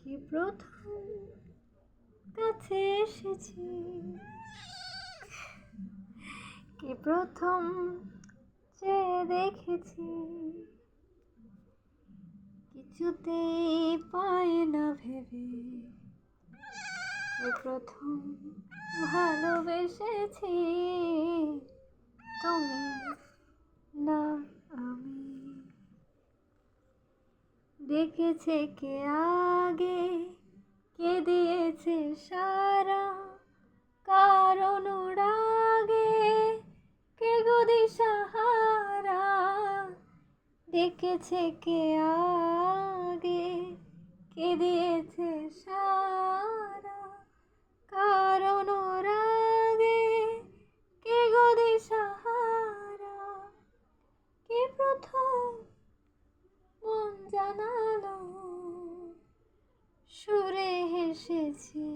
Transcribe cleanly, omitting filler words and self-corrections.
কি প্রথম কাছে এসেছি, কি প্রথম চেয়ে দেখেছি, কিছুতেই পাই না ভেবে, কি প্রথম ভালোবেসেছি তুমি না আমি। ডেকেছে কে আগে, কে দিয়েছে সারা, কার অনুরাগে কে গো দিশাহারা। ডেকেছে কে আগে, কে দিয়েছে সারা, কার অনুরাগে কে গো দিশাহারা। কে প্রথম মন জানালো, সুরে হেসেছি